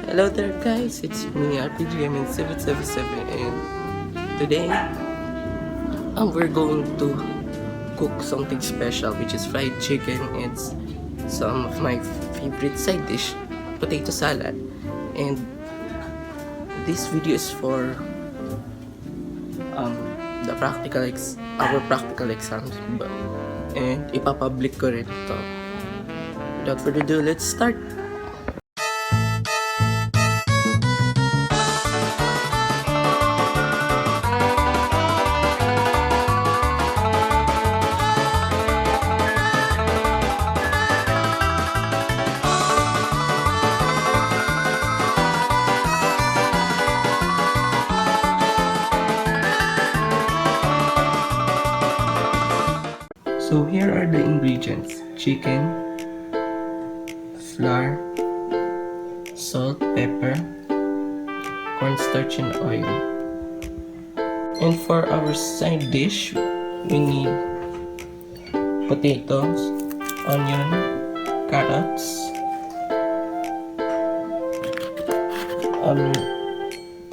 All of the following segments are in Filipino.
Hello there guys, it's me RPGMN777 and today we're going to cook something special, which is fried chicken and some of my favorite side dish, potato salad. And this video is for our practical exams, and ipapublic ko rin ito. Without further ado, let's start! So here are the ingredients: chicken, flour, salt, pepper, cornstarch, and oil. And for our side dish, we need potatoes, onion, carrots,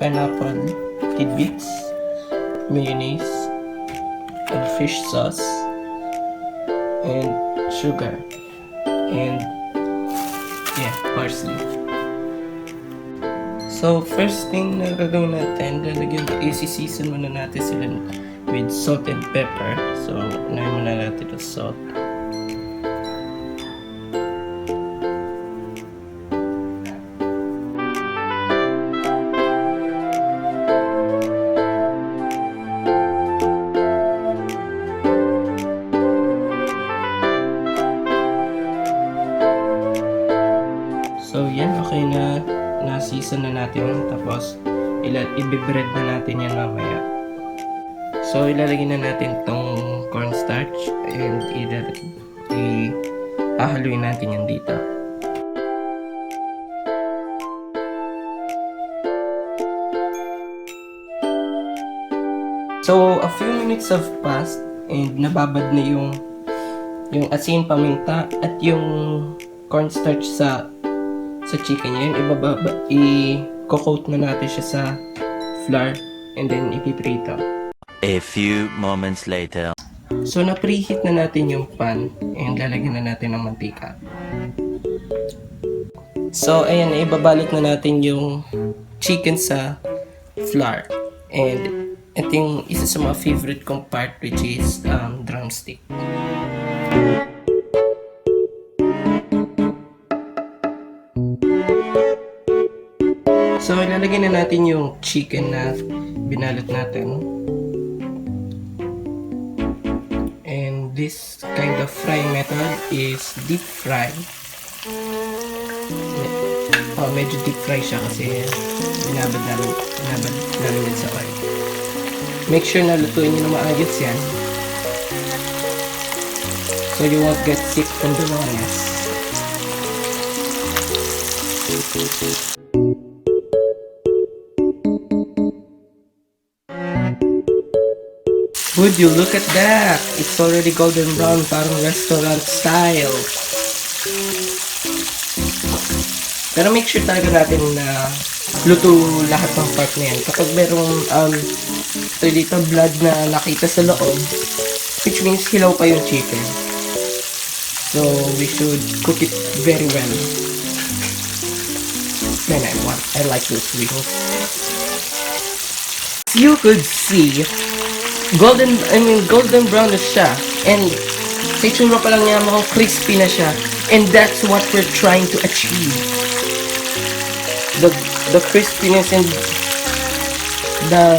pineapple, tidbits, mayonnaise, and fish sauce, and sugar, and parsley. So first thing na gagawin natin, isi-season muna natin sila with salt and pepper. So unahin muna natin yung salt. So yan, okay na, na-season na natin. Tapos i-bread na natin yan mamaya. So ilalagay na natin tong cornstarch and hahaluin natin yan dito. So a few minutes have passed and nababad na yung asin, paminta at yung cornstarch sa chicken niya. I-coat na natin siya sa flour and then ipiprito. A few moments later. So na-preheat na natin yung pan and lalagyan na natin ng mantika. So ayan, ibabalot na natin yung chicken sa flour. And ito yung isa sa mga favorite kong part, which is drumstick. So, ilalagay na natin yung chicken na binalot natin. And this kind of fry method is deep fry. Medyo deep fry siya kasi binabad namin din sa oil. Make sure na lutuin nyo na maayos yan, so you won't get sick from the rawness. Would you look at that? It's already golden brown, parang restaurant style. Pero make sure talaga natin na luto lahat ng part na yan. Kapag merong dito blood na nakita sa loob, which means hilaw pa yung chicken. So we should cook it very well. Man, I like those wings. You could see golden brown na siya, and sa itsura pa lang niya mukhang crispy na siya, and that's what we're trying to achieve, the crispiness and the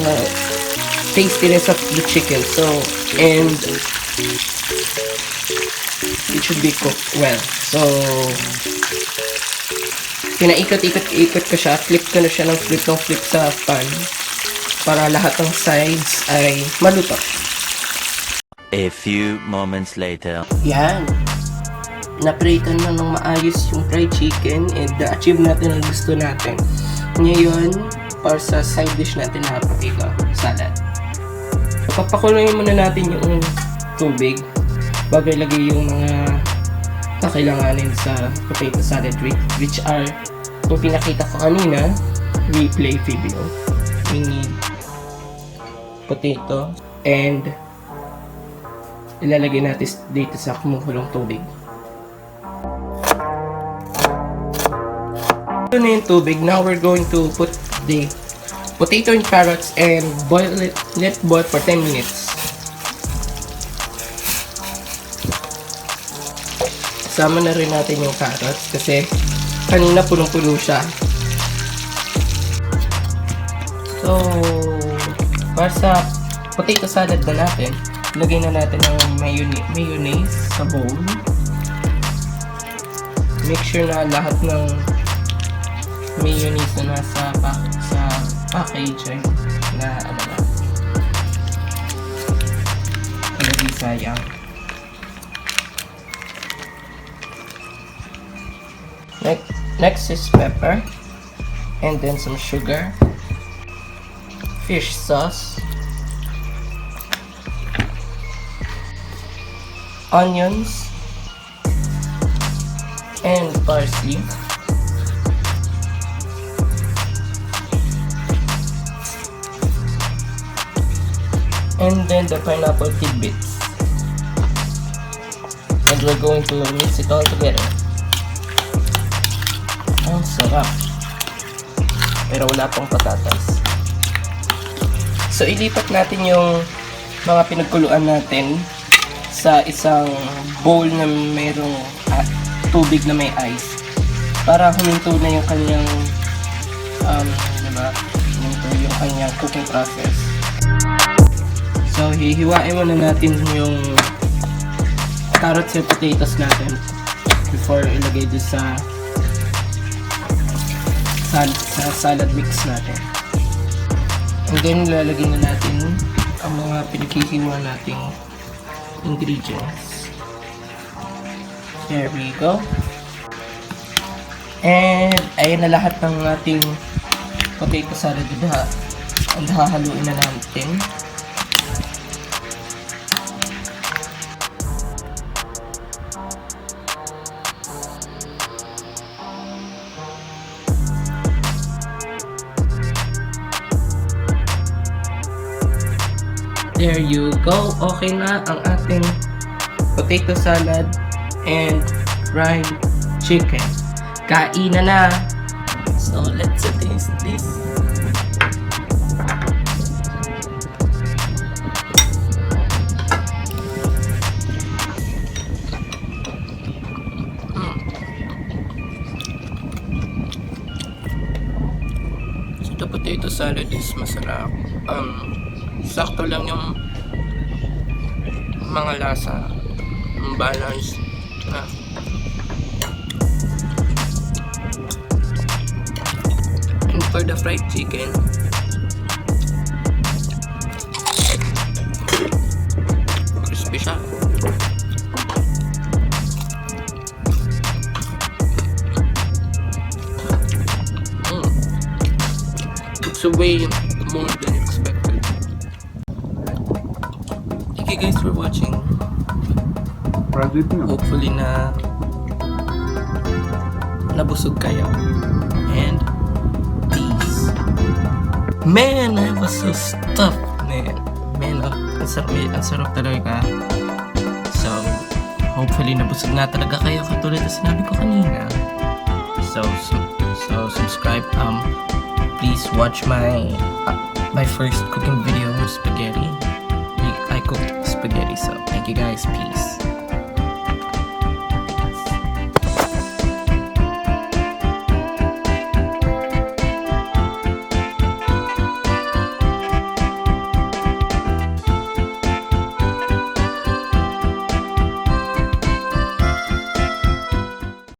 tastiness of the chicken. So, and it should be cooked well. So pinaikot-ikot ko siya, flip ko na siya ng flip sa pan para lahat ng sides ay maluto. A few moments later. Yan. Naprito na ng maayos yung fried chicken and na-achieve natin ang gusto natin. Ngayon, para sa side dish natin na potato salad. So, papakuloyin muna natin yung tubig bago ilagay yung mga kakailanganin sa potato salad, which are yung pinakita ko kanina, replay video. We need potato and ilalagay natin dito sa kumukulong tubig. Ito na yung tubig. Now we're going to put the potato and carrots and boil it. Let boil for 10 minutes. Sama na rin natin yung carrots kasi kanina punong-puno siya. So, para sa potato salad na natin, lagay na natin ng mayonnaise sa bowl. Make sure na lahat ng mayonnaise na nasa package ay na hindi sayang. Next is pepper and then some sugar, fish sauce, onions, and parsley. And then the pineapple tidbits. And we're going to mix it all together. Ang sarap. Pero wala pang patatas. So ilipat natin yung mga pinagkuluan natin sa isang bowl na mayroong tubig na may ice para huminto na yung kanyang huminto yung kanyang cooking process. So hihiwain muna natin yung carrots and potatoes natin before ilagay doon sa salad mix natin. And then lalagay na natin ang mga pinaghihiwa nating ingredients. There we go. And ayan na lahat ng ating potato salad. And hahaluin na natin. There you go. Okay na ang ating potato salad and fried chicken. Kain na. So let's taste this. So the potato salad is masarap. Sakto lang yung mga lasa, balance na. And for the fried chicken, crispy siya. It's way more than expected. Thank you guys for watching. Hopefully na nabusog kayo. And peace. Man, I was so stuffed, man. Ang sarap talaga. So, hopefully nabusog na talaga kayo katulad na sinabi ko kanina. So subscribe. Please watch my first cooking video with spaghetti. I cooked spaghetti, so thank you guys. Peace.